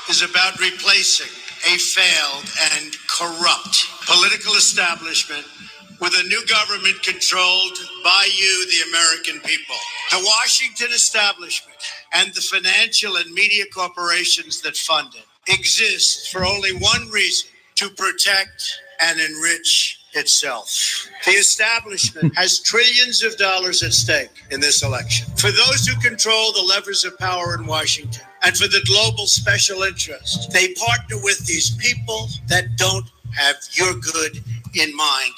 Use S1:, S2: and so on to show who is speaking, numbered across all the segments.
S1: is about replacing a failed and corrupt political establishment with a new government controlled by you, the American people. The Washington establishment and the financial and media corporations that fund it exist for only one reason: to protect and enrich itself. The establishment has trillions of dollars at stake in this election. For those who control the levers of power in Washington and for the global special interest, they partner with these people that don't have your good in mind.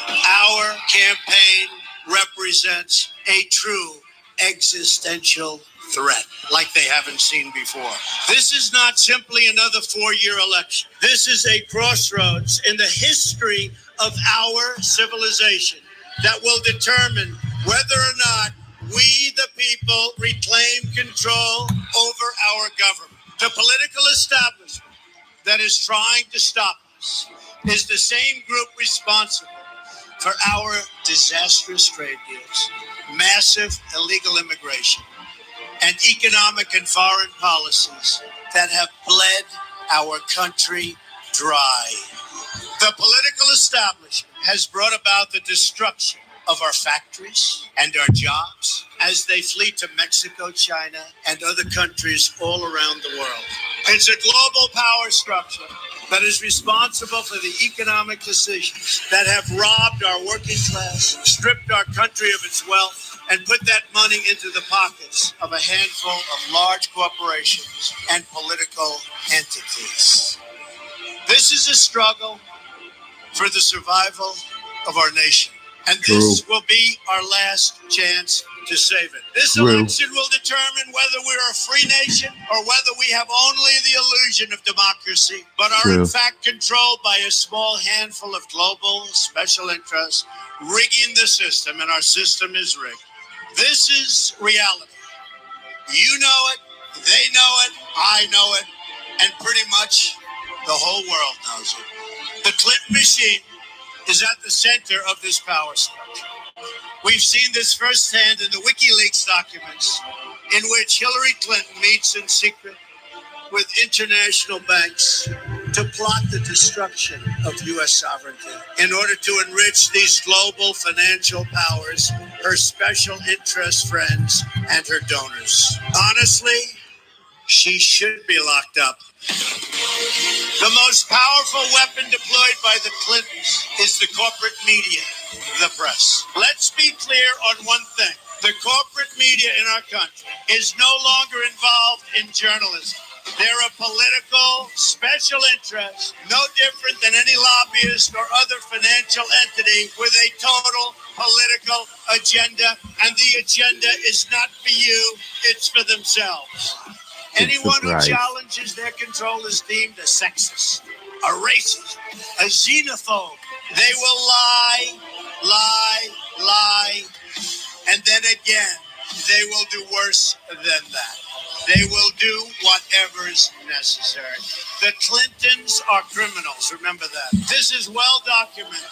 S1: Our campaign represents a true existential threat like they haven't seen before. This is not simply another four-year election. This is a crossroads in the history of our civilization that will determine whether or not we, the people, reclaim control over our government. The political establishment that is trying to stop us is the same group responsible for our disastrous trade deals, massive illegal immigration, and economic and foreign policies that have bled our country dry. The political establishment has brought about the destruction of our factories and our jobs as they flee to Mexico, China, and other countries all around the world. It's a global power structure that is responsible for the economic decisions that have robbed our working class, stripped our country of its wealth, and put that money into the pockets of a handful of large corporations and political entities. This is a struggle for the survival of our nation. And this will be our last chance to save it. This election will determine whether we're a free nation or whether we have only the illusion of democracy, but are in fact controlled by a small handful of global special interests rigging the system, and our system is rigged. This is reality. You know it, they know it, I know it, and pretty much the whole world knows it. The Clinton machine is at the center of this power structure. We've seen this firsthand in the WikiLeaks documents, in which Hillary Clinton meets in secret with international banks to plot the destruction of U.S. sovereignty in order to enrich these global financial powers, her special interest friends, and her donors. Honestly, she should be locked up. The most powerful weapon deployed by the Clintons is the corporate media, the press. Let's be clear on one thing. The corporate media in our country is no longer involved in journalism. They're a political special interest, no different than any lobbyist or other financial entity with a total political agenda. And the agenda is not for you, it's for themselves. Anyone who challenges their control is deemed a sexist, a racist, a xenophobe. They will lie, and then again, they will do worse than that. They will do whatever is necessary. The Clintons are criminals, remember that. This is well documented.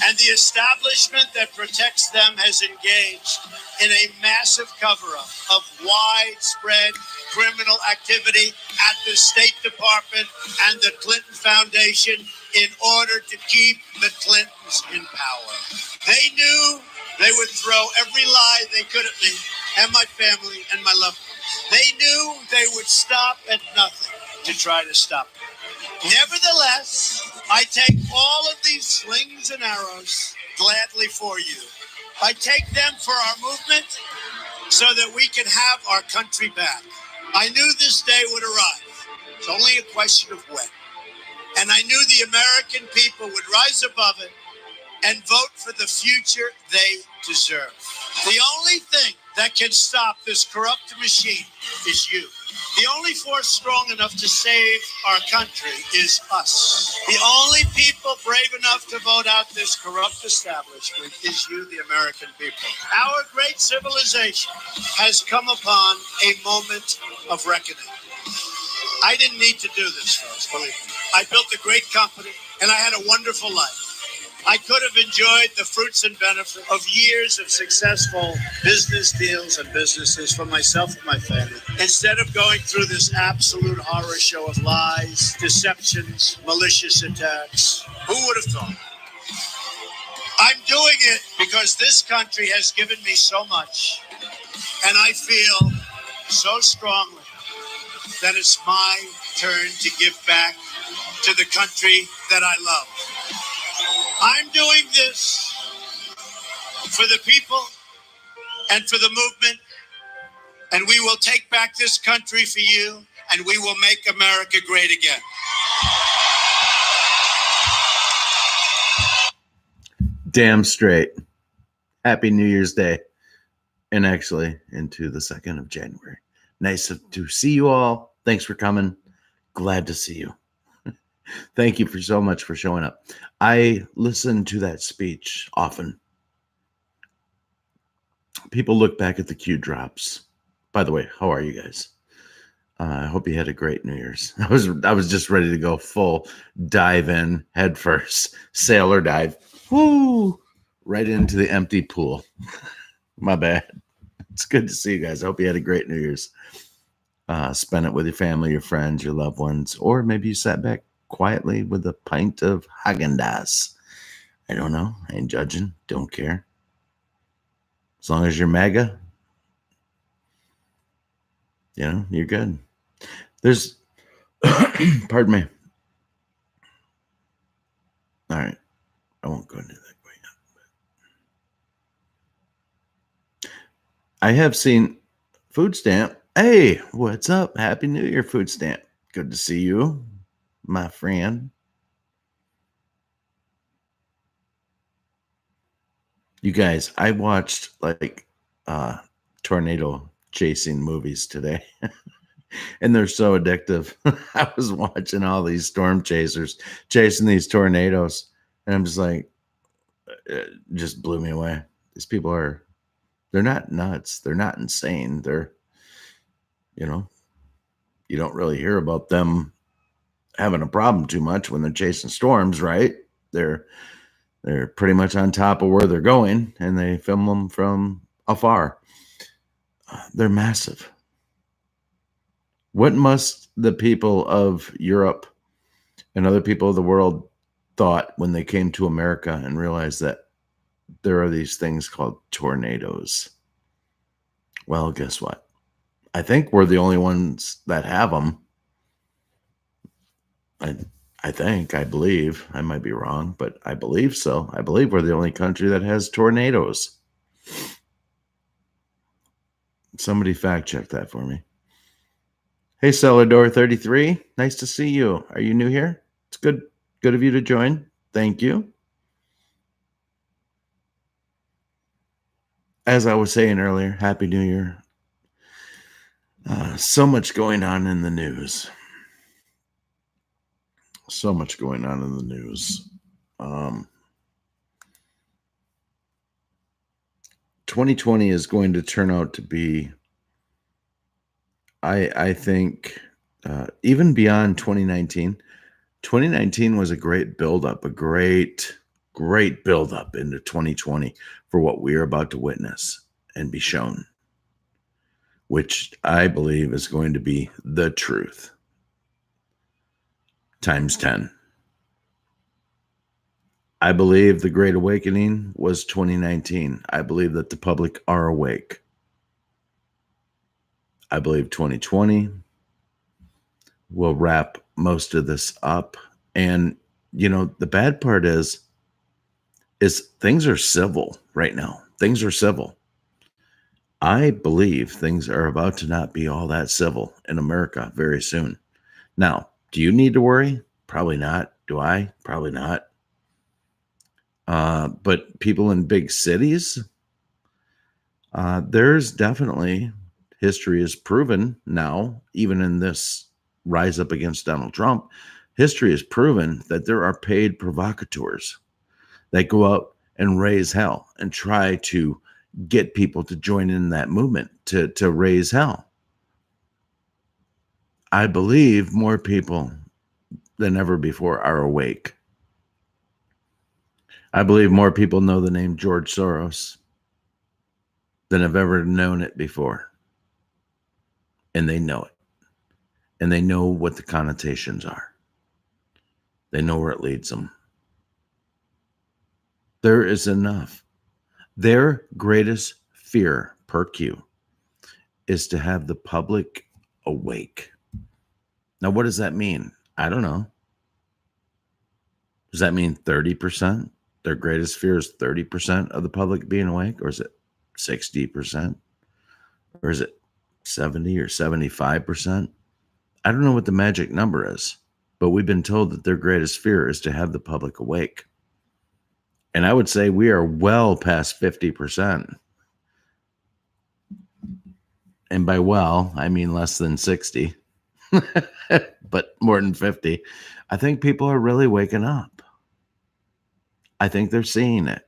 S1: And the establishment that protects them has engaged in a massive cover-up of widespread criminal activity at the State Department and the Clinton Foundation in order to keep the Clintons in power. They knew they would throw every lie they could at me and my family and my loved ones. They knew they would stop at nothing to try to stop me. Nevertheless, I take all of these slings and arrows gladly for you. I take them for our movement so that we can have our country back. I knew this day would arrive. It's only a question of when. And I knew the American people would rise above it and vote for the future they deserve. The only thing that can stop this corrupt machine is you. The only force strong enough to save our country is us. The only people brave enough to vote out this corrupt establishment is you, the American people. Our great civilization has come upon a moment of reckoning. I didn't need to do this, folks, believe me. I built a great company, and I had a wonderful life. I could have enjoyed the fruits and benefits of years of successful business deals and businesses for myself and my family. Instead of going through this absolute horror show of lies, deceptions, malicious attacks, who would have thought? I'm doing it because this country has given me so much, and I feel so strongly that it's my turn to give back to the country that I love. I'm doing this for the people and for the movement, and we will take back this country for you, and we will make America great again.
S2: Damn straight. Happy New Year's Day. And actually into the 2nd of January. Nice to see you all. Thanks for coming. Glad to see you. Thank you so much for showing up. I listen to that speech often. People look back at the Q drops. By the way, how are you guys? I hope you had a great New Year's. I was just ready to go full dive in head first, sailor dive. Woo! Right into the empty pool. My bad. It's good to see you guys. I hope you had a great New Year's. Spend it with your family, your friends, your loved ones, or maybe you sat back quietly with a pint of Häagen-Dazs. I don't know. I ain't judging. Don't care. As long as you're MAGA, you're good. There's, pardon me. All right. I won't go into that quite yet. I have seen Food Stamp. Hey, what's up? Happy New Year, Food Stamp. Good to see you, my friend. You guys, I watched tornado chasing movies today. And they're so addictive. I was watching all these storm chasers chasing these tornadoes. And I'm just like, it just blew me away. These people they're not nuts. They're not insane. They're, you don't really hear about them having a problem too much when they're chasing storms, right? They're pretty much on top of where they're going, and they film them from afar. They're massive. What must the people of Europe and other people of the world thought when they came to America and realized that there are these things called tornadoes? Well, guess what? I think we're the only ones that have them. I believe. I might be wrong, but I believe so. I believe we're the only country that has tornadoes. Somebody fact check that for me. Hey, Celador33, nice to see you. Are you new here? It's good of you to join. Thank you. As I was saying earlier, Happy New Year. So much going on in the news. 2020 is going to turn out to be, I think, even beyond 2019. 2019 was a great buildup, a great buildup into 2020 for what we're about to witness and be shown, which I believe is going to be the truth times 10. I believe the Great Awakening was 2019. I believe that the public are awake. I believe 2020 will wrap most of this up. And, the bad part is things are civil right now. Things are civil. I believe things are about to not be all that civil in America very soon. Now, do you need to worry? Probably not. Do I? Probably not. But people in big cities, there's definitely, history has proven now, even in this rise up against Donald Trump, history has proven that there are paid provocateurs that go out and raise hell and try to get people to join in that movement to raise hell. I believe more people than ever before are awake. I believe more people know the name George Soros than have ever known it before. and they know it. And they know what the connotations are. They know where it leads them. There is enough. Their greatest fear, per Q, is to have the public awake. Now, what does that mean? I don't know. Does that mean 30%? Their greatest fear is 30% of the public being awake? Or is it 60%? Or is it 70 or 75%? I don't know what the magic number is, but we've been told that their greatest fear is to have the public awake. And I would say we are well past 50%. And by well, I mean less than 60, but more than 50. I think people are really waking up. I think they're seeing it.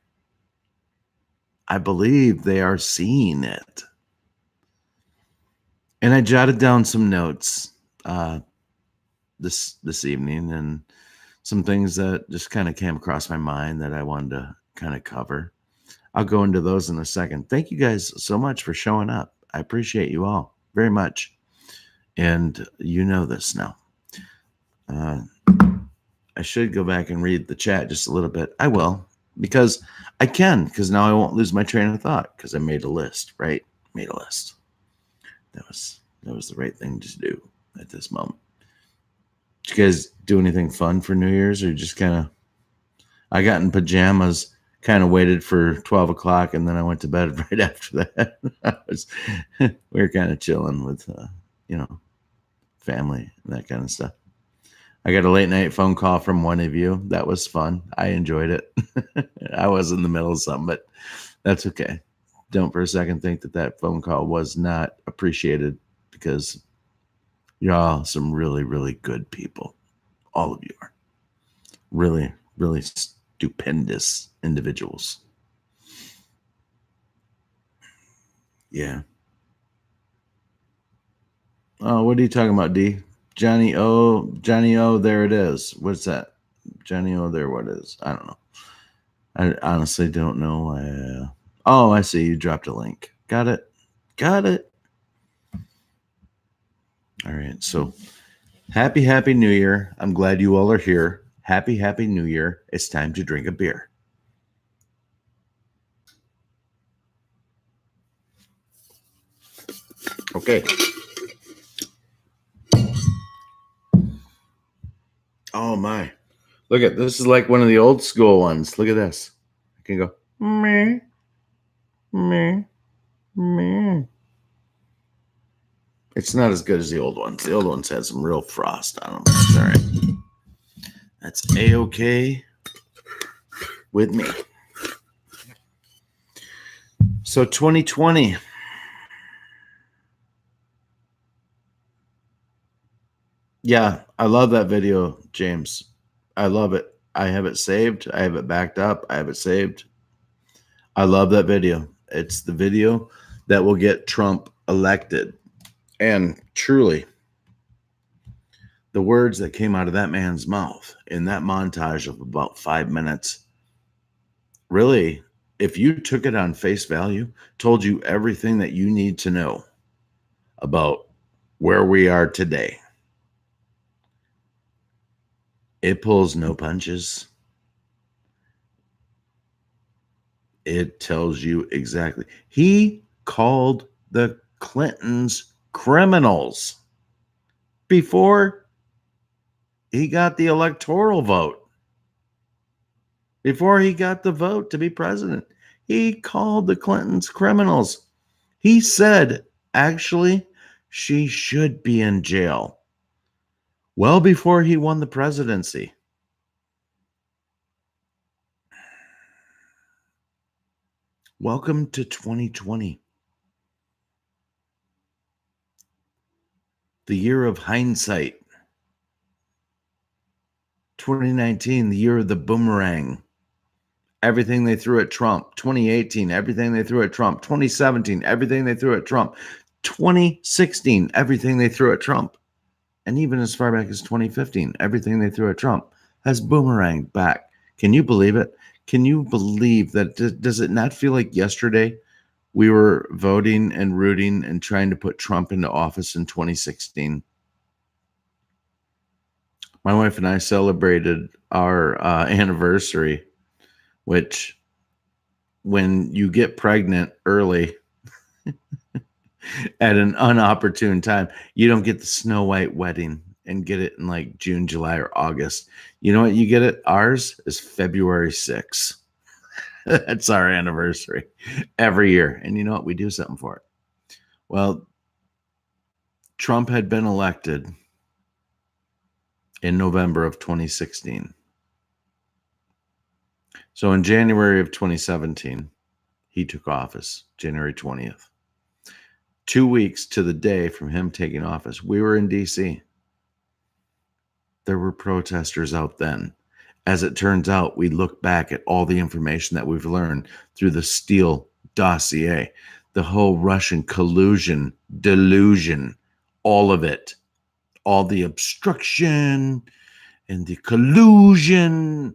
S2: I believe they are seeing it. And I jotted down some notes this evening, and some things that just kind of came across my mind that I wanted to kind of cover. I'll go into those in a second. Thank you guys so much for showing up. I appreciate you all very much. And you know this now. I should go back and read the chat just a little bit. I will, because I can, because now I won't lose my train of thought, because I made a list, right? Made a list. That was the right thing to do at this moment. Did you guys do anything fun for New Year's, or just kind of? I got in pajamas, kind of waited for 12 o'clock, and then I went to bed right after that. We were kind of chilling with, family and that kind of stuff. I got a late night phone call from one of you. That was fun. I enjoyed it. I was in the middle of something, but that's okay. Don't for a second think that phone call was not appreciated, because you're all some really, really good people. All of you are really, really stupendous individuals. Yeah. Oh, what are you talking about, D? Johnny O, there it is. What's that? Johnny O, there, what is? I don't know. I honestly don't know. Oh, I see. You dropped a link. Got it. All right. So happy New Year. I'm glad you all are here. Happy New Year. It's time to drink a beer. Okay. Oh my. Look at this. Is like one of the old school ones. Look at this. I can go meh. It's not as good as the old ones. The old ones had some real frost on them. That's all right. That's A-okay with me. So 2020. Yeah, I love that video, James. I love it. I have it saved. I have it backed up. I have it saved. I love that video. It's the video that will get Trump elected. And truly, the words that came out of that man's mouth in that montage of about 5 minutes, really, if you took it on face value, told you everything that you need to know about where we are today. It pulls no punches. It tells you exactly. He called the Clintons criminals before he got the electoral vote. Before he got the vote to be president, he called the Clintons criminals. He said, actually, she should be in jail. Well before he won the presidency. Welcome to 2020. The year of hindsight. 2019, the year of the boomerang. Everything they threw at Trump. 2018, everything they threw at Trump. 2017, everything they threw at Trump. 2016, everything they threw at Trump. And even as far back as 2015, everything they threw at Trump has boomeranged back. Can you believe it? Can you believe that? Does it not feel like yesterday We were voting and rooting and trying to put Trump into office in 2016. My wife and I celebrated our anniversary, which when you get pregnant early at an unopportune time, you don't get the Snow White wedding and get it in like June, July, or August. You know what you get it? Ours is February 6th. That's our anniversary every year. And you know what? We do something for it. Well, Trump had been elected in November of 2016. So in January of 2017, he took office, January 20th. 2 weeks to the day from him taking office, we were in DC. There were protesters out then. As it turns out, we look back at all the information that we've learned through the Steele dossier, the whole Russian collusion, delusion, all of it, all the obstruction and the collusion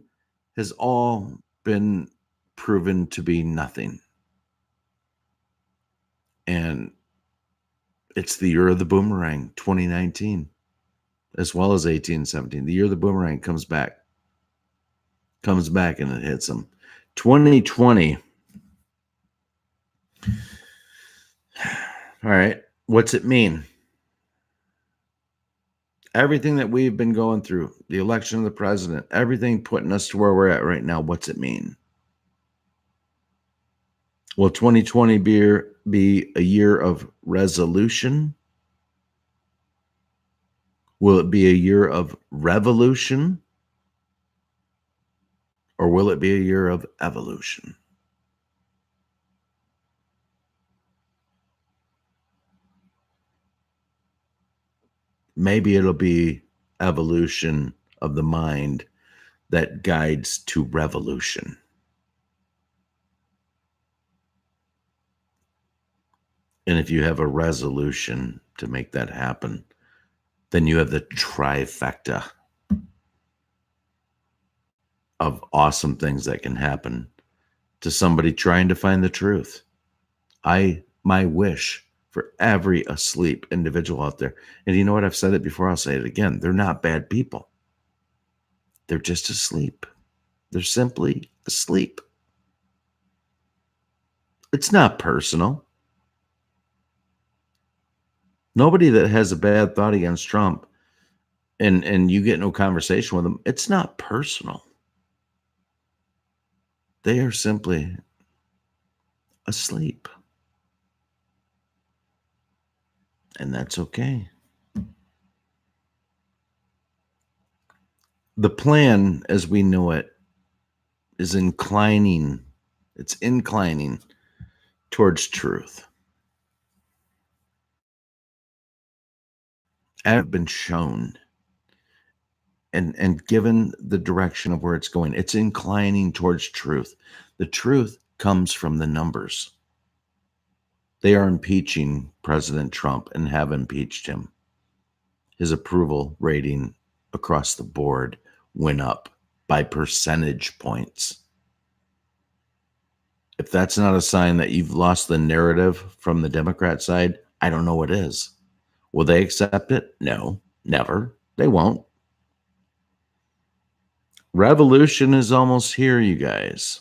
S2: has all been proven to be nothing. And it's the year of the boomerang, 2019, as well as 1817. The year the boomerang comes back and it hits them. 2020. All right. What's it mean? Everything that we've been going through, the election of the president, everything putting us to where we're at right now, what's it mean? Will 2020 be a year of resolution? Will it be a year of revolution? Or will it be a year of evolution? Maybe it'll be evolution of the mind that guides to revolution. And if you have a resolution to make that happen, then you have the trifecta of awesome things that can happen to somebody trying to find the truth. My wish for every asleep individual out there, and you know what? I've said it before, I'll say it again. They're not bad people. They're just asleep. They're simply asleep. It's not personal. Nobody that has a bad thought against Trump and you get no conversation with them, it's not personal. They are simply asleep. And that's okay. The plan as we know it is inclining. It's inclining towards truth. I've been shown and given the direction of where it's going. It's inclining towards truth. The truth comes from the numbers. They are impeaching President Trump and have impeached him. His approval rating across the board went up by percentage points. If that's not a sign that you've lost the narrative from the Democrat side, I don't know what is. Will they accept it? No, never. They won't. Revolution is almost here, you guys.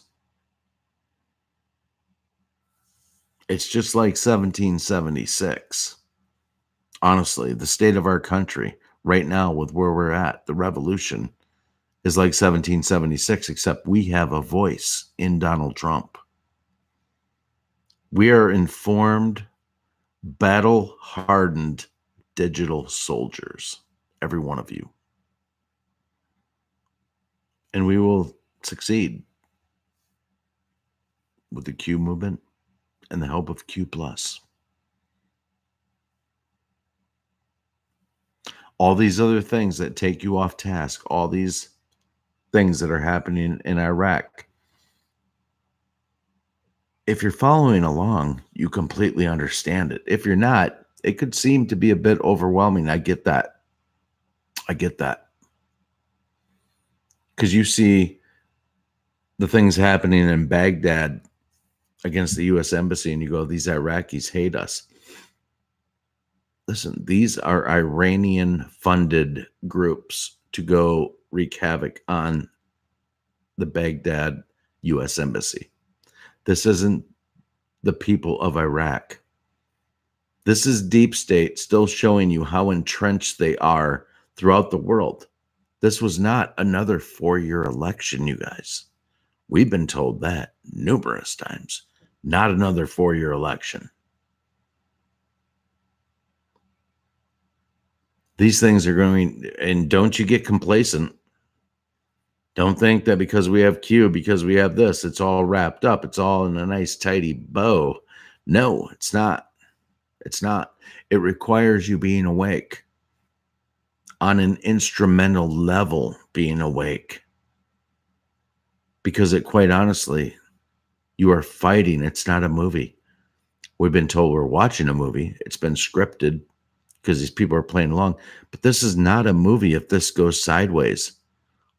S2: It's just like 1776. Honestly, the state of our country right now with where we're at, the revolution is like 1776, except we have a voice in Donald Trump. We are informed, battle-hardened digital soldiers, every one of you. And we will succeed with the Q movement and the help of Q+. All these other things that take you off task, all these things that are happening in Iraq. If you're following along, you completely understand it. If you're not, it could seem to be a bit overwhelming. I get that. Because you see the things happening in Baghdad against the U.S. Embassy and you go, these Iraqis hate us. Listen, these are Iranian-funded groups to go wreak havoc on the Baghdad U.S. Embassy. This isn't the people of Iraq. This is deep state still showing you how entrenched they are throughout the world. This was not another 4-year election, you guys. We've been told that numerous times. Not another 4-year election. These things are going, and don't you get complacent. Don't think that because we have Q, because we have this, it's all wrapped up. It's all in a nice, tidy bow. No, it's not. It's not. It requires you being awake on an instrumental level, being awake. Because it, quite honestly, you are fighting. It's not a movie. We've been told we're watching a movie. It's been scripted because these people are playing along. But this is not a movie if this goes sideways.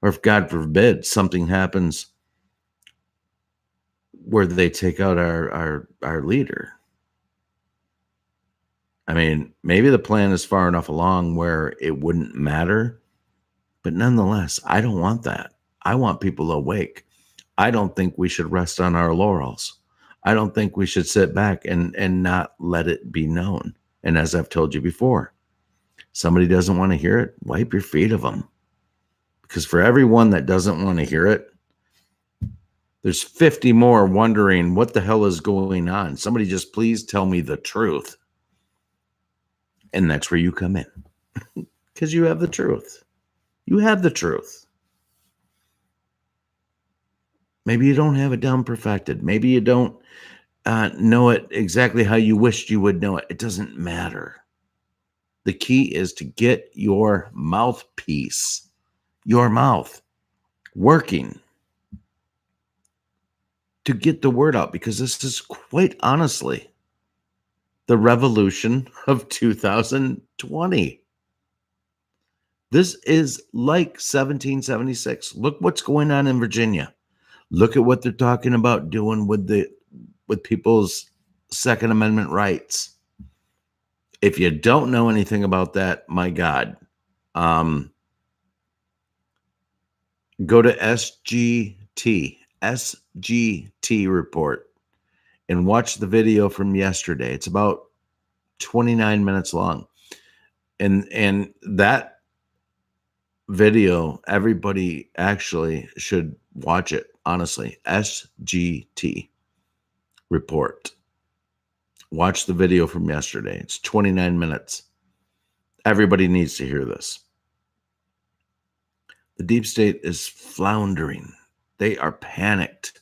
S2: Or if, God forbid, something happens where they take out our leader. I mean, maybe the plan is far enough along where it wouldn't matter. But nonetheless, I don't want that. I want people awake. I don't think we should rest on our laurels. I don't think we should sit back and not let it be known. And as I've told you before, somebody doesn't want to hear it, wipe your feet of them. Because for everyone that doesn't want to hear it, there's 50 more wondering what the hell is going on. Somebody just please tell me the truth. And that's where you come in. Because you have the truth. You have the truth. Maybe you don't have it down perfected. Maybe you don't know it exactly how you wished you would know it. It doesn't matter. The key is to get your mouthpiece, your mouth, working to get the word out, because this is quite honestly the revolution of 2020. This is like 1776. Look what's going on in Virginia. Look at what they're talking about doing with people's Second Amendment rights. If you don't know anything about that, my God, go to SGT report and watch the video from yesterday. It's about 29 minutes long. And that video, everybody actually should watch it, honestly. SGT report. Watch the video from yesterday. It's 29 minutes. Everybody needs to hear this. The deep state is floundering. They are panicked.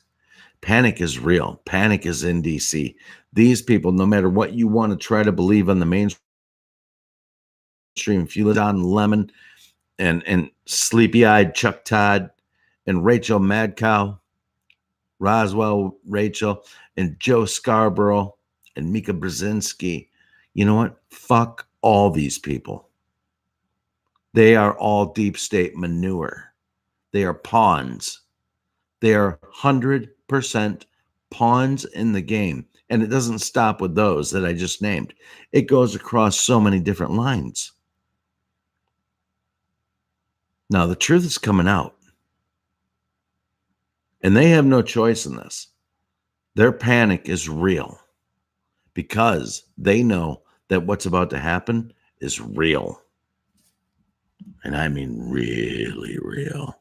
S2: Panic is real. Panic is in DC. These people, no matter what you want to try to believe on the mainstream, if you let Don Lemon and sleepy-eyed Chuck Todd and Rachel Madcow, Roswell Rachel, and Joe Scarborough and Mika Brzezinski, you know what? Fuck all these people. They are all deep state manure. They are pawns. They are 100% pawns in the game. And it doesn't stop with those that I just named. It goes across so many different lines. Now, the truth is coming out. And they have no choice in this. Their panic is real because they know that what's about to happen is real. And I mean really real.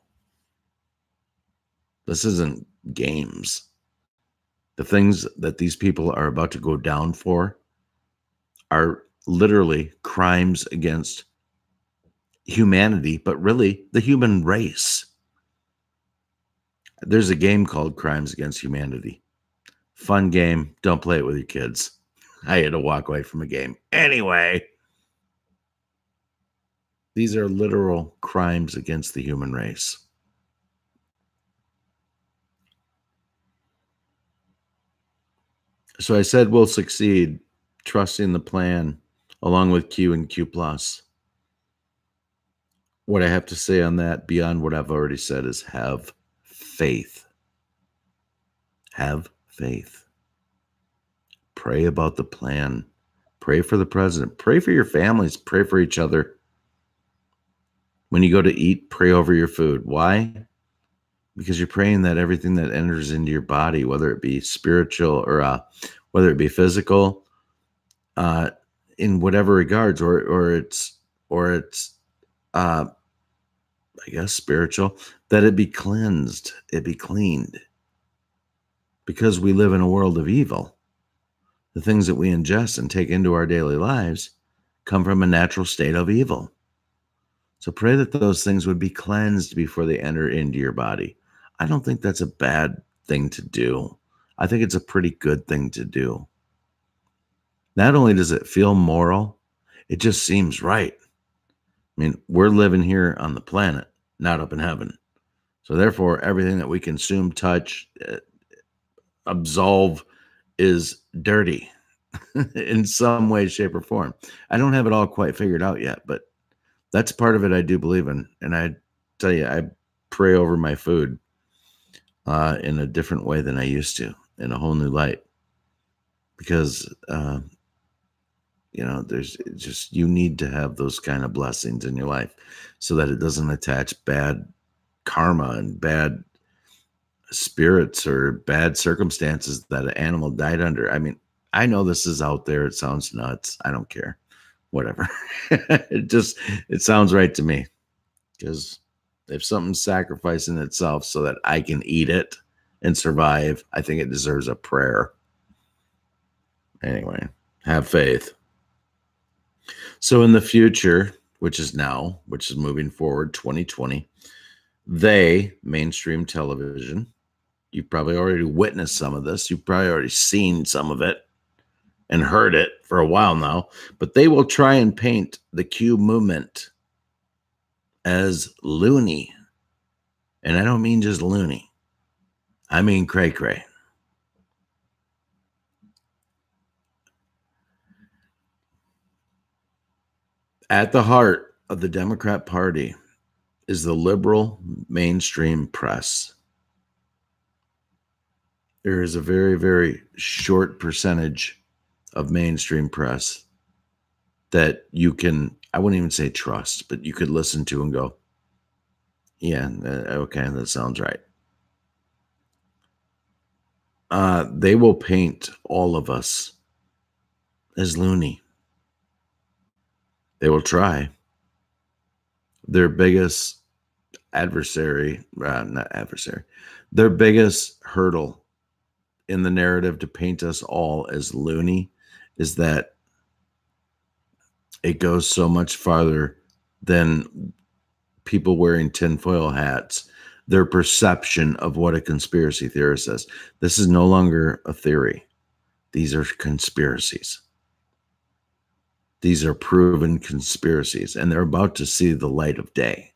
S2: This isn't games. The things that these people are about to go down for are literally crimes against humanity, but really the human race. There's a game called Crimes Against Humanity. Fun game. Don't play it with your kids. I had to walk away from a game. Anyway, these are literal crimes against the human race. So I said we'll succeed, trusting the plan, along with Q and Q+. What I have to say on that, beyond what I've already said, is have faith. Have faith. Pray about the plan. Pray for the president. Pray for your families. Pray for each other. When you go to eat, pray over your food. Why? Because you're praying that everything that enters into your body, whether it be spiritual or whether it be physical, in whatever regards, or it's I guess spiritual, that it be cleansed, it be cleaned. Because we live in a world of evil. The things that we ingest and take into our daily lives come from a natural state of evil. So pray that those things would be cleansed before they enter into your body. I don't think that's a bad thing to do. I think it's a pretty good thing to do. Not only does it feel moral, it just seems right. I mean, we're living here on the planet, not up in heaven. So therefore, everything that we consume, touch, absolve is dirty in some way, shape, or form. I don't have it all quite figured out yet, but that's part of it I do believe in. And I tell you, I pray over my food in a different way than I used to, in a whole new light. Because, there's just, you need to have those kind of blessings in your life so that it doesn't attach bad karma and bad spirits or bad circumstances that an animal died under. I mean, I know this is out there. It sounds nuts. I don't care. Whatever. it sounds right to me. Because if something's sacrificing itself so that I can eat it and survive, I think it deserves a prayer. Anyway, have faith. So in the future, which is now, which is moving forward, 2020, mainstream television, you've probably already witnessed some of this. You've probably already seen some of it and heard it for a while now, but they will try and paint the Q movement as loony. And I don't mean just loony. I mean cray-cray. At the heart of the Democrat Party is the liberal mainstream press. There is a very, very short percentage of mainstream press that you can, I wouldn't even say trust, but you could listen to and go, yeah, okay, that sounds right. They will paint all of us as loony. They will try. Their biggest their biggest hurdle in the narrative to paint us all as loony is that it goes so much farther than people wearing tinfoil hats. Their perception of what a conspiracy theorist is. This is no longer a theory. These are conspiracies. These are proven conspiracies, and they're about to see the light of day.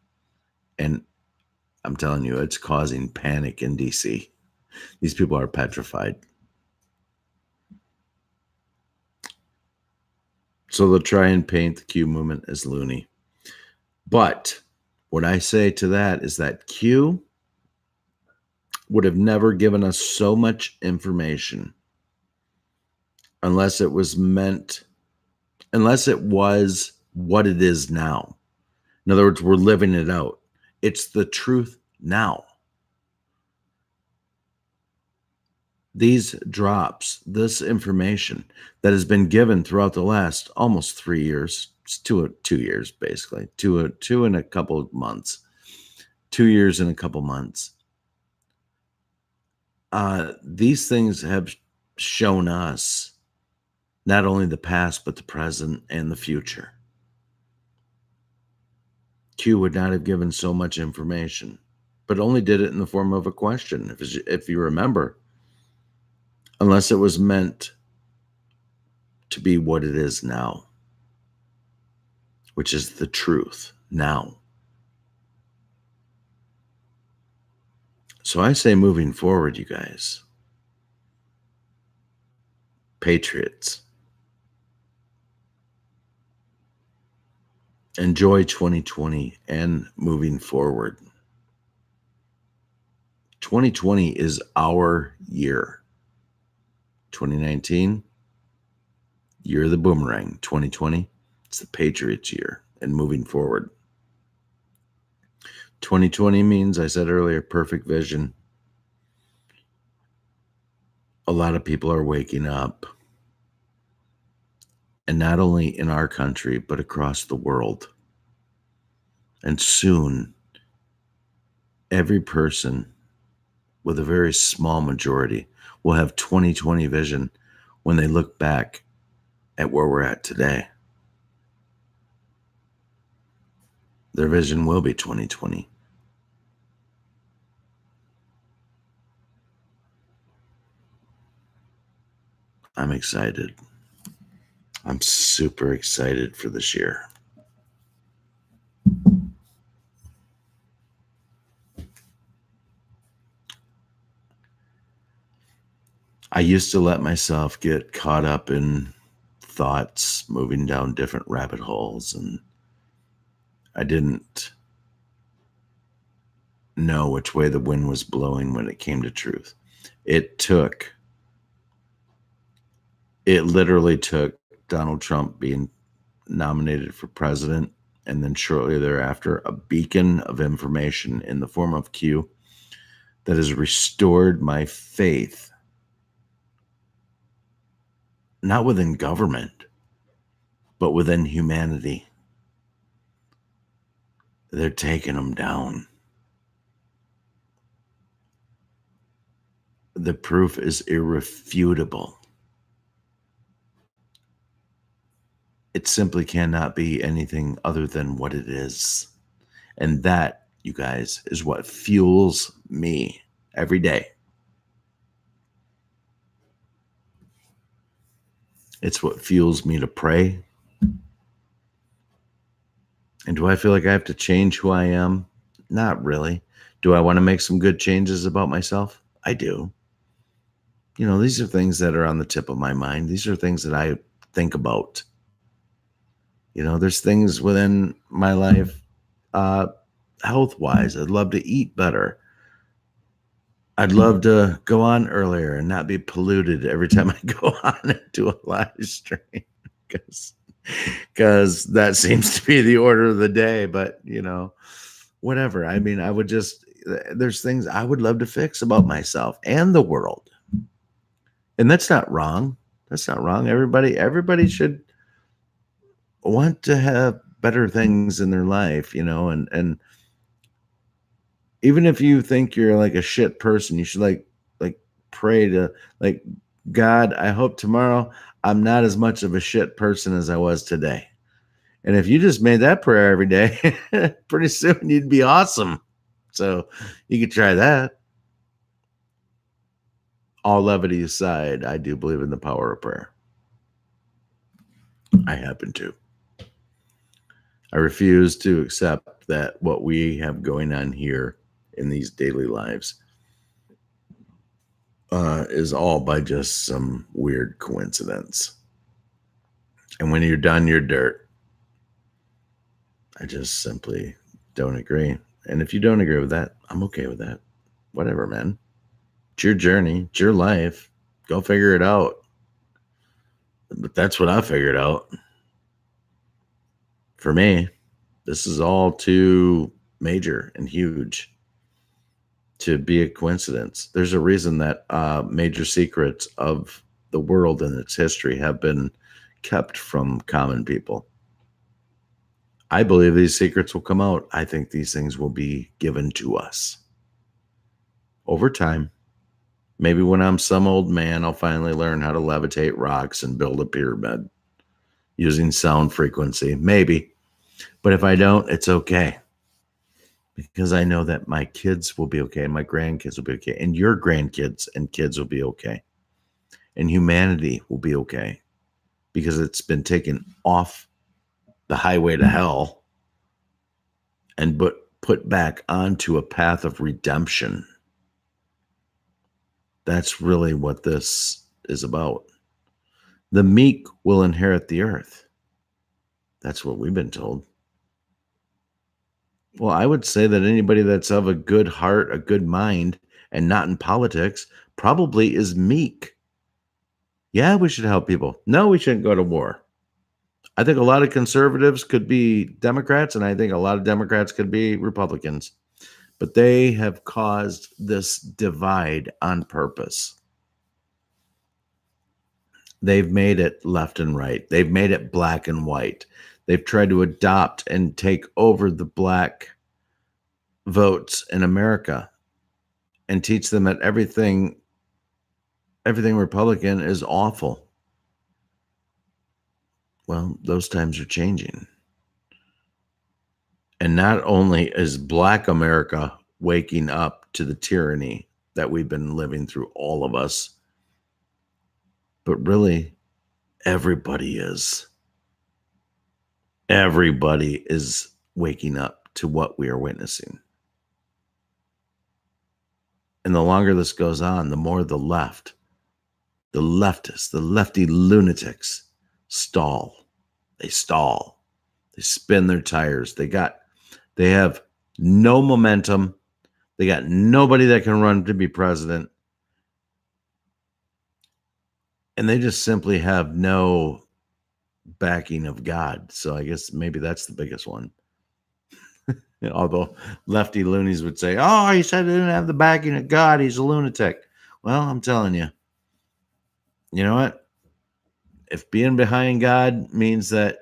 S2: And I'm telling you, it's causing panic in DC. These people are petrified. So they'll try and paint the Q movement as loony. But what I say to that is that Q would have never given us so much information unless it was what it is now. In other words, we're living it out. It's the truth now. These drops, this information that has been given throughout the last almost 3 years, 2 years basically, two and a couple of months, 2 years and a couple months. These things have shown us not only the past, but the present and the future. Q would not have given so much information, but only did it in the form of a question, if you remember, unless it was meant to be what it is now, which is the truth now. So I say moving forward, you guys, patriots, enjoy 2020 and moving forward. 2020 is our year. 2019, Year of the boomerang, 2020. It's the Patriots year and moving forward. 2020 means, I said earlier, perfect vision. A lot of people are waking up, and not only in our country, but across the world. And soon, every person with a very small majority will have 2020 vision when they look back at where we're at today. Their vision will be 2020. I'm excited. I'm super excited for this year. I used to let myself get caught up in thoughts moving down different rabbit holes, and I didn't know which way the wind was blowing when it came to truth. It literally took Donald Trump being nominated for president, and then shortly thereafter, a beacon of information in the form of Q that has restored my faith, not within government, but within humanity. They're taking them down. The proof is irrefutable. It simply cannot be anything other than what it is. And that, you guys, is what fuels me every day. It's what fuels me to pray. And do I feel like I have to change who I am? Not really. Do I want to make some good changes about myself? I do. You know, these are things that are on the tip of my mind. These are things that I think about. You know, there's things within my life, health wise. I'd love to eat better. I'd love to go on earlier and not be polluted every time I go on and do a live stream, because that seems to be the order of the day. But, you know, whatever. I mean, there's things I would love to fix about myself and the world. And that's not wrong. That's not wrong. Everybody should want to have better things in their life, you know, and even if you think you're like a shit person, you should like pray to, like, God, I hope tomorrow I'm not as much of a shit person as I was today. And if you just made that prayer every day, pretty soon you'd be awesome. So you could try that. All levity aside, I do believe in the power of prayer. I happen to. I refuse to accept that what we have going on here in these daily lives is all by just some weird coincidence. And when you're done, you're dirt. I just simply don't agree. And if you don't agree with that, I'm okay with that. Whatever, man. It's your journey. It's your life. Go figure it out. But that's what I figured out. For me, this is all too major and huge to be a coincidence. There's a reason that major secrets of the world and its history have been kept from common people. I believe these secrets will come out. I think these things will be given to us over time. Maybe when I'm some old man, I'll finally learn how to levitate rocks and build a pyramid using sound frequency. Maybe. But if I don't, it's okay. Because I know that my kids will be okay, and my grandkids will be okay, and your grandkids and kids will be okay. And humanity will be okay. Because it's been taken off the highway to hell and put back onto a path of redemption. That's really what this is about. The meek will inherit the earth. That's what we've been told. Well, I would say that anybody that's of a good heart, a good mind, and not in politics probably is meek. Yeah, we should help people. No, we shouldn't go to war. I think a lot of conservatives could be Democrats, and I think a lot of Democrats could be Republicans. But they have caused this divide on purpose. They've made it left and right. They've made it black and white. They've tried to adopt and take over the black votes in America and teach them that everything Republican is awful. Well, those times are changing. And not only is black America waking up to the tyranny that we've been living through, all of us, but really everybody is. Everybody is waking up to what we are witnessing. And the longer this goes on, the more the leftists, the lefty lunatics stall. They stall. They spin their tires. They have no momentum. They got nobody that can run to be president. And they just simply have no backing of God. So I guess maybe that's the biggest one. Although lefty loonies would say, oh, he said he didn't have the backing of God. He's a lunatic. Well, I'm telling you, you know what? If being behind God means that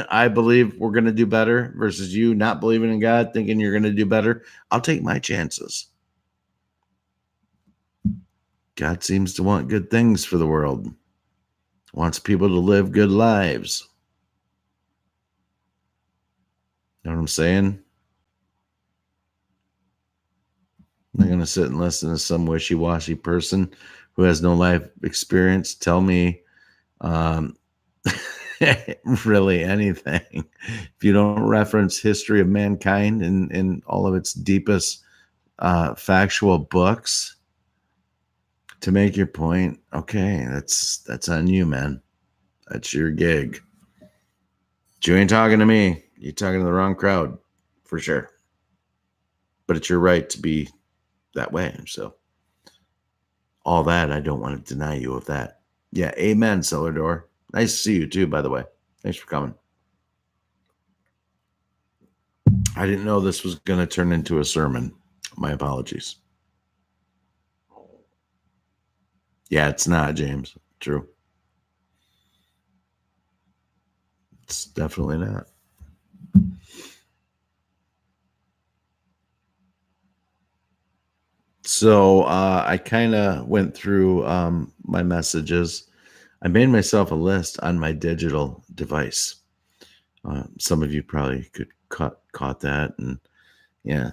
S2: I believe we're going to do better versus you not believing in God, thinking you're going to do better, I'll take my chances. God seems to want good things for the world, wants people to live good lives. You know what I'm saying? I'm not going to sit and listen to some wishy-washy person who has no life experience tell me really anything. If you don't reference history of mankind in all of its deepest factual books to make your point, okay, that's on you, man. That's your gig. But you ain't talking to me. You're talking to the wrong crowd, for sure. But it's your right to be that way. So all that, I don't want to deny you of that. Yeah, amen, Celador. Nice to see you too, by the way. Thanks for coming. I didn't know this was going to turn into a sermon. My apologies. Yeah, it's not, James. True. It's definitely not. So I kind of went through my messages. I made myself a list on my digital device. Some of you probably could caught that, and yeah.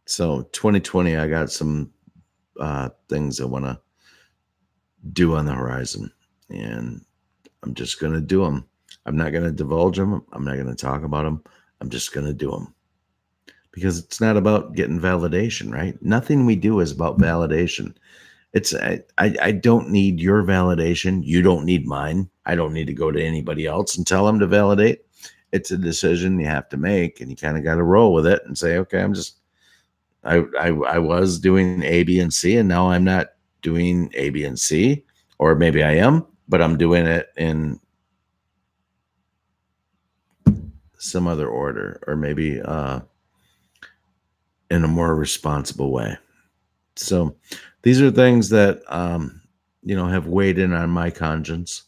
S2: So 2020, I got some things I want to do on the horizon, and I'm just going to do them. I'm not going to divulge them. I'm not going to talk about them. I'm just going to do them. Because it's not about getting validation, right? Nothing we do is about validation. I don't need your validation. You don't need mine. I don't need to go to anybody else and tell them to validate. It's a decision you have to make, and you kind of got to roll with it and say, okay, I was doing A, B, and C, and now I'm not doing A, B, and C, or maybe I am, but I'm doing it in some other order, or maybe in a more responsible way. So these are things that have weighed in on my conscience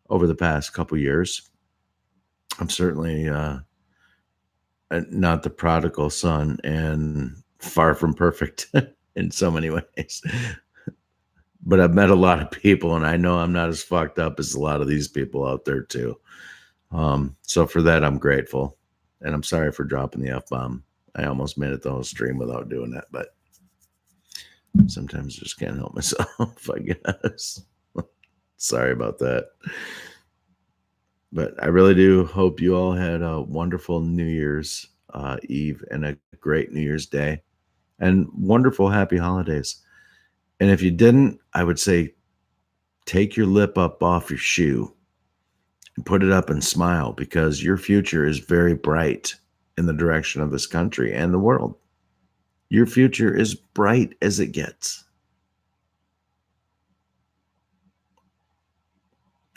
S2: over the past couple years. I'm certainly not the prodigal son and far from perfect in so many ways. But I've met a lot of people, and I know I'm not as fucked up as a lot of these people out there too. So for that, I'm grateful, and I'm sorry for dropping the F-bomb. I almost made it the whole stream without doing that, but sometimes I just can't help myself, I guess. Sorry about that. But I really do hope you all had a wonderful New Year's Eve and a great New Year's Day and wonderful happy holidays. And if you didn't, I would say take your lip up off your shoe and put it up and smile, because your future is very bright in the direction of this country and the world. Your future is bright as it gets.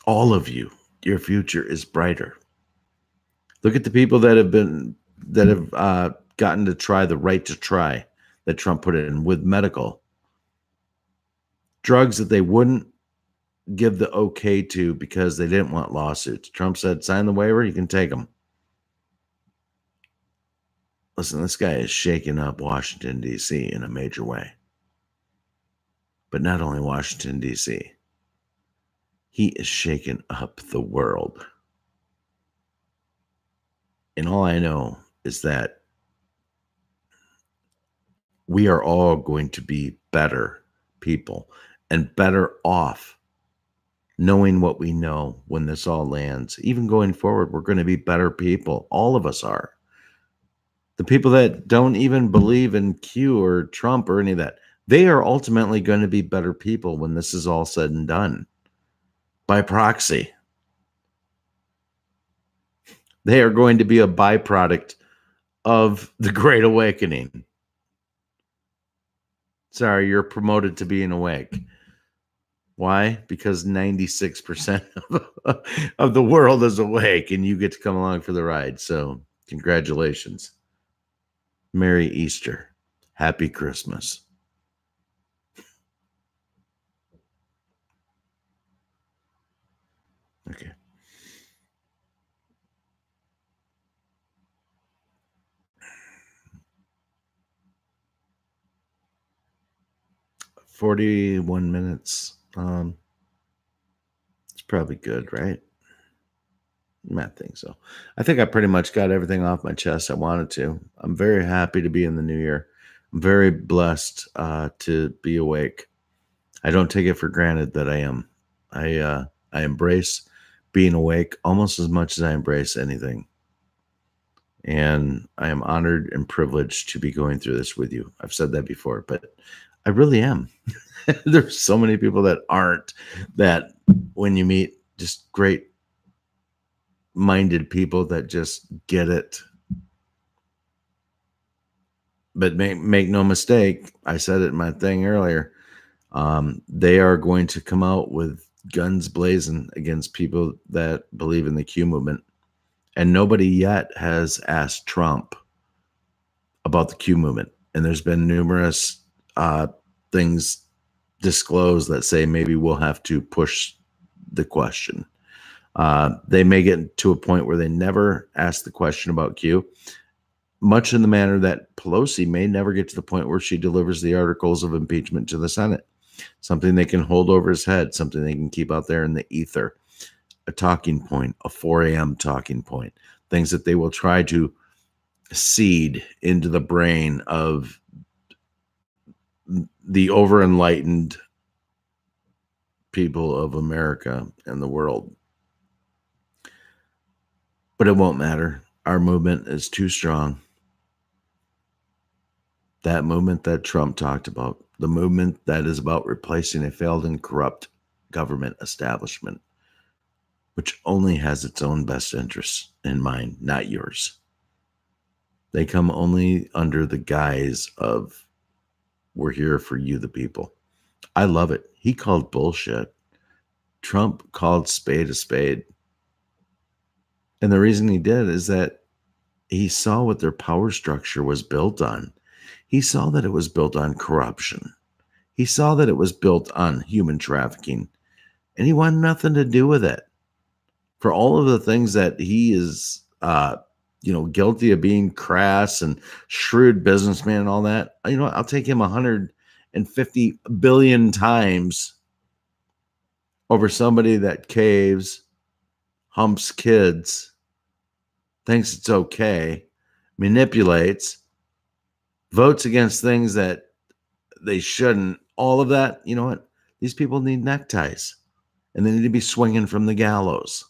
S2: All of you, your future is brighter. Look at the people that have gotten to try the right to try that Trump put in with medical drugs that they wouldn't give the okay to because they didn't want lawsuits. Trump said, sign the waiver, you can take them. Listen, this guy is shaking up Washington, D.C. in a major way. But not only Washington, D.C., he is shaking up the world. And all I know is that we are all going to be better people and better off knowing what we know when this all lands. Even going forward, we're going to be better people. All of us are. The people that don't even believe in Q or Trump or any of that, they are ultimately going to be better people when this is all said and done. By proxy. They are going to be a byproduct of the Great Awakening. Sorry, you're promoted to being awake. Why? Because 96% of the world is awake and you get to come along for the ride. So, congratulations. Merry Easter. Happy Christmas. Okay. "41 minutes. It's probably good, right? I think so. I think I pretty much got everything off my chest I wanted to. I'm very happy to be in the new year. I'm very blessed to be awake. I don't take it for granted that I am. I embrace being awake almost as much as I embrace anything. And I am honored and privileged to be going through this with you. I've said that before, but I really am. There's so many people that aren't, that when you meet just great minded people that just get it. But make no mistake, I said it in my thing earlier. They are going to come out with guns blazing against people that believe in the Q movement. And nobody yet has asked Trump about the Q movement. And there's been numerous things disclosed that say maybe we'll have to push the question. They may get to a point where they never ask the question about Q, much in the manner that Pelosi may never get to the point where she delivers the articles of impeachment to the Senate. Something they can hold over his head, something they can keep out there in the ether, a talking point, a 4 a.m. talking point, things that they will try to seed into the brain of the over-enlightened people of America and the world. But it won't matter. Our movement is too strong. That movement that Trump talked about, the movement that is about replacing a failed and corrupt government establishment, which only has its own best interests in mind, not yours. They come only under the guise of, we're here for you, the people. I love it. He called bullshit. Trump called spade a spade. And the reason he did is that he saw what their power structure was built on. He saw that it was built on corruption. He saw that it was built on human trafficking. And he wanted nothing to do with it. For all of the things that he is, guilty of being crass and shrewd businessman and all that, I'll take him 150 billion times over somebody that caves, humps kids, thinks it's okay, manipulates, votes against things that they shouldn't. All of that, you know what? These people need neckties and they need to be swinging from the gallows.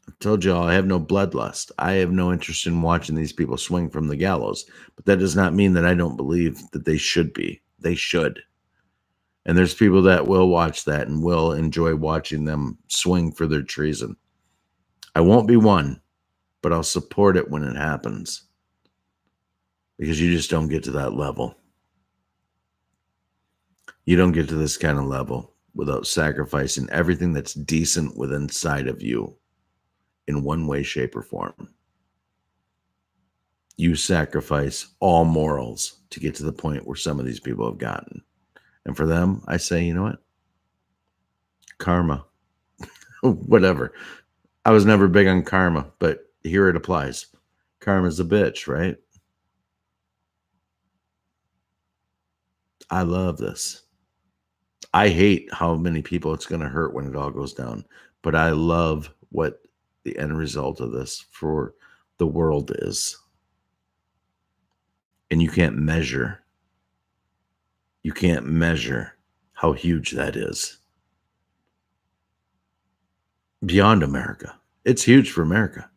S2: I told y'all I have no bloodlust. I have no interest in watching these people swing from the gallows, but that does not mean that I don't believe that they should be. They should. And there's people that will watch that and will enjoy watching them swing for their treason. I won't be one, but I'll support it when it happens. Because you just don't get to that level. You don't get to this kind of level without sacrificing everything that's decent within inside of you in one way, shape, or form. You sacrifice all morals to get to the point where some of these people have gotten. And for them, I say, you know what? Karma. Whatever. I was never big on karma, but here it applies. Karma's a bitch, right? I love this. I hate how many people it's going to hurt when it all goes down, but I love what the end result of this for the world is. And you can't measure how huge that is beyond America. It's huge for America.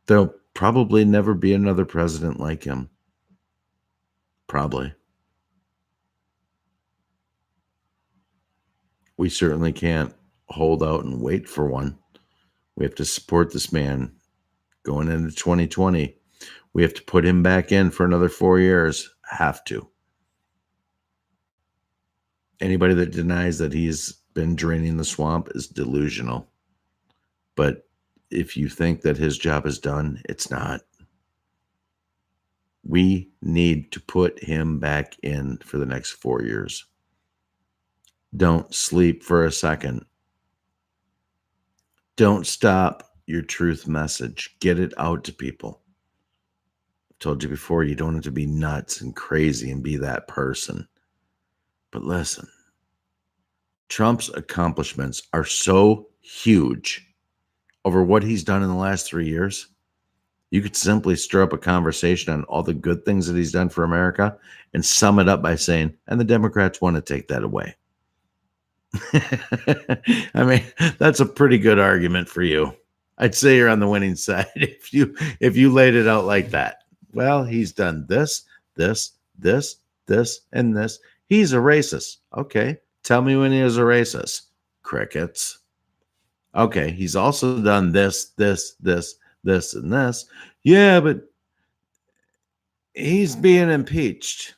S2: There'll probably never be another president like him. Probably. We certainly can't hold out and wait for one. We have to support this man going into 2020. We have to put him back in for another 4 years. Have to. Anybody that denies that he's been draining the swamp is delusional. But if you think that his job is done, it's not. We need to put him back in for the next 4 years. Don't sleep for a second. Don't stop your truth message. Get it out to people. I've told you before, you don't have to be nuts and crazy and be that person. But listen, Trump's accomplishments are so huge over what he's done in the last 3 years. You could simply stir up a conversation on all the good things that he's done for America and sum it up by saying, and the Democrats want to take that away. I mean, that's a pretty good argument for you. I'd say you're on the winning side if you laid it out like that. Well, he's done this, this, this, this, and this. He's a racist. Okay, tell me when he was a racist. Crickets. Okay, he's also done this, this, this, this, and this. Yeah, but he's being impeached.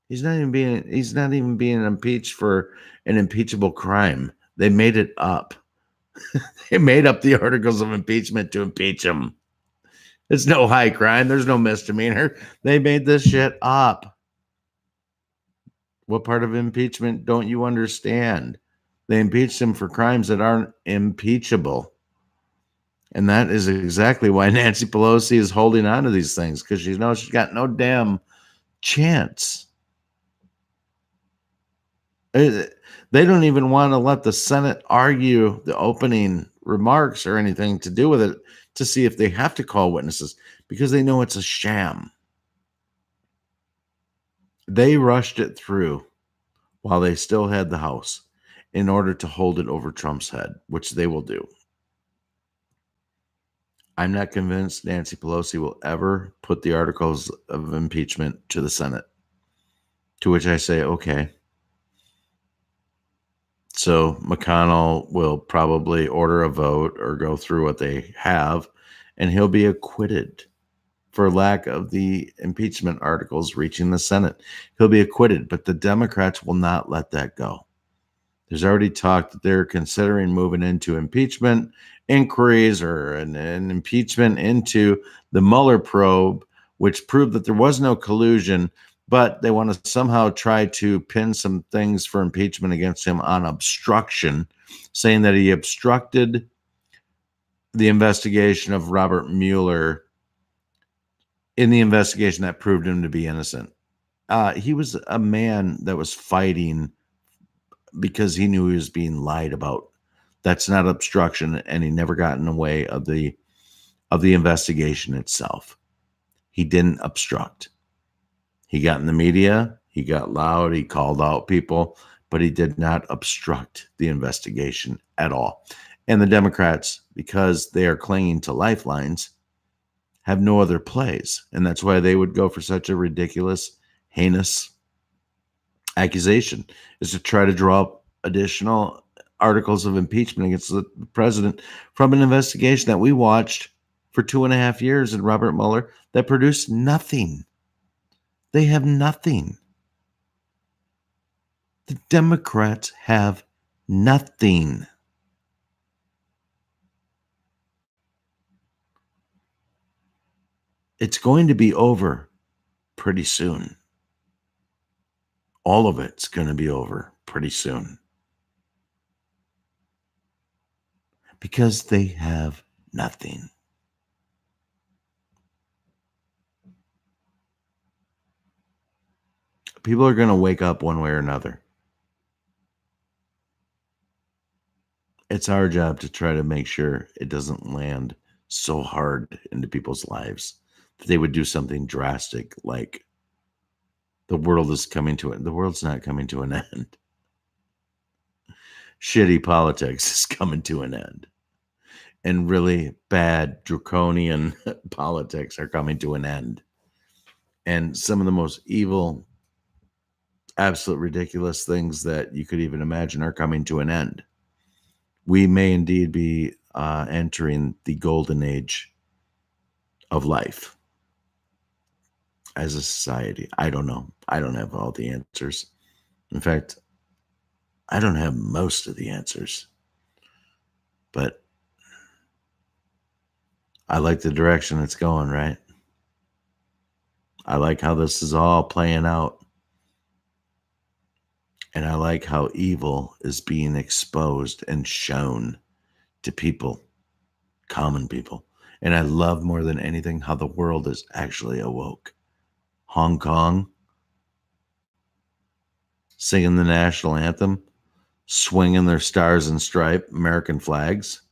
S2: He's not even being impeached for an impeachable crime. They made it up. They made up the articles of impeachment to impeach him. It's no high crime. There's no misdemeanor. They made this shit up. What part of impeachment don't you understand? They impeached him for crimes that aren't impeachable. And that is exactly why Nancy Pelosi is holding on to these things, because she knows she's got no damn chance. They don't even want to let the Senate argue the opening remarks or anything to do with it to see if they have to call witnesses, because they know it's a sham. They rushed it through while they still had the House in order to hold it over Trump's head, which they will do. I'm not convinced Nancy Pelosi will ever put the articles of impeachment to the Senate, to which I say, okay. So McConnell will probably order a vote or go through what they have, and he'll be acquitted for lack of the impeachment articles reaching the Senate. He'll be acquitted, but the Democrats will not let that go. There's already talk that they're considering moving into impeachment inquiries or an impeachment into the Mueller probe, which proved that there was no collusion, but they want to somehow try to pin some things for impeachment against him on obstruction, saying that he obstructed the investigation of Robert Mueller in the investigation that proved him to be innocent. He was a man that was fighting because he knew he was being lied about. That's not obstruction, and he never got in the way of the investigation itself. He didn't obstruct. He got in the media, he got loud, he called out people, but he did not obstruct the investigation at all. And the Democrats, because they are clinging to lifelines, have no other plays. And that's why they would go for such a ridiculous, heinous accusation, is to try to draw up additional articles of impeachment against the president from an investigation that we watched for 2.5 years in Robert Mueller that produced nothing. They have nothing. The Democrats have nothing. It's going to be over pretty soon. All of it's going to be over pretty soon. Because they have nothing. People are going to wake up one way or another. It's our job to try to make sure it doesn't land so hard into people's lives that they would do something drastic like the world is coming to it. The world's not coming to an end. Shitty politics is coming to an end. And really bad draconian politics are coming to an end. And some of the most evil, absolute ridiculous things that you could even imagine are coming to an end. We may indeed be entering the golden age of life as a society. I don't know. I don't have all the answers. In fact, I don't have most of the answers. But I like the direction it's going, right? I like how this is all playing out. And I like how evil is being exposed and shown to people, common people. And I love more than anything how the world is actually awoke. Hong Kong, singing the national anthem, swinging their stars and stripe American flags.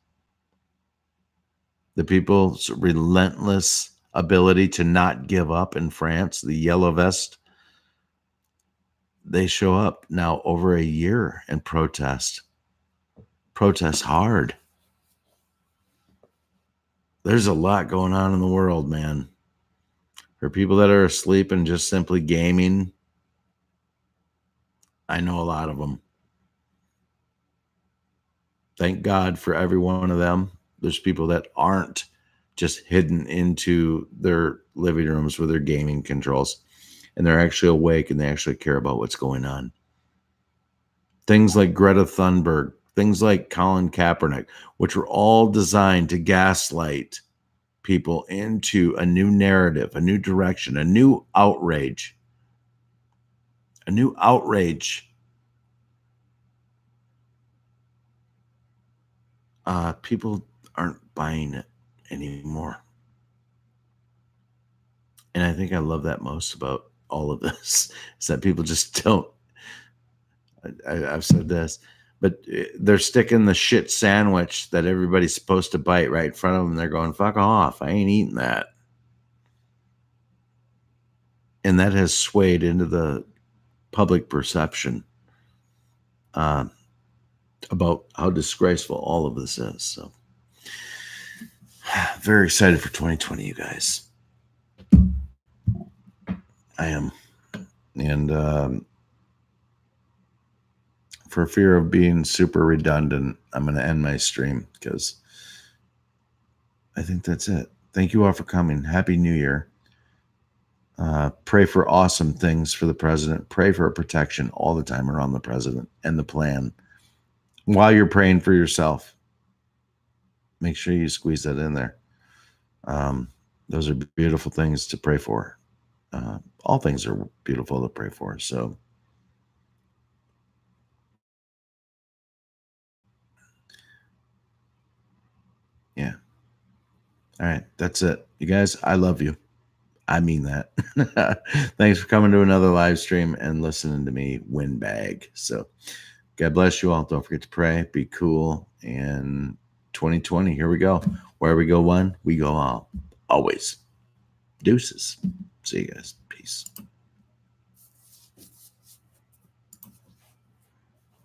S2: The people's relentless ability to not give up in France, the yellow vest, they show up now over a year and protest hard. There's a lot going on in the world, man. For people that are asleep and just simply gaming, I know a lot of them. Thank God for every one of them. There's people that aren't just hidden into their living rooms with their gaming controls, and they're actually awake and they actually care about what's going on. Things like Greta Thunberg, things like Colin Kaepernick, which were all designed to gaslight people into a new narrative, a new direction, a new outrage. A new outrage. People aren't buying it anymore. And I think I love that most about all of this, is that people just don't. I've said this, but they're sticking the shit sandwich that everybody's supposed to bite right in front of them. They're going, fuck off. I ain't eating that. And that has swayed into the public perception about how disgraceful all of this is. So, very excited for 2020, you guys. I am. And for fear of being super redundant, I'm going to end my stream because I think that's it. Thank you all for coming. Happy New Year. Pray for awesome things for the president. Pray for protection all the time around the president and the plan. While you're praying for yourself, make sure you squeeze that in there. Those are beautiful things to pray for. All things are beautiful to pray for. So, yeah. All right. That's it. You guys, I love you. I mean that. Thanks for coming to another live stream and listening to me windbag. So, God bless you all. Don't forget to pray. Be cool. And 2020, here we go. Where we go one, we go all. Always. Deuces. See you guys. Peace.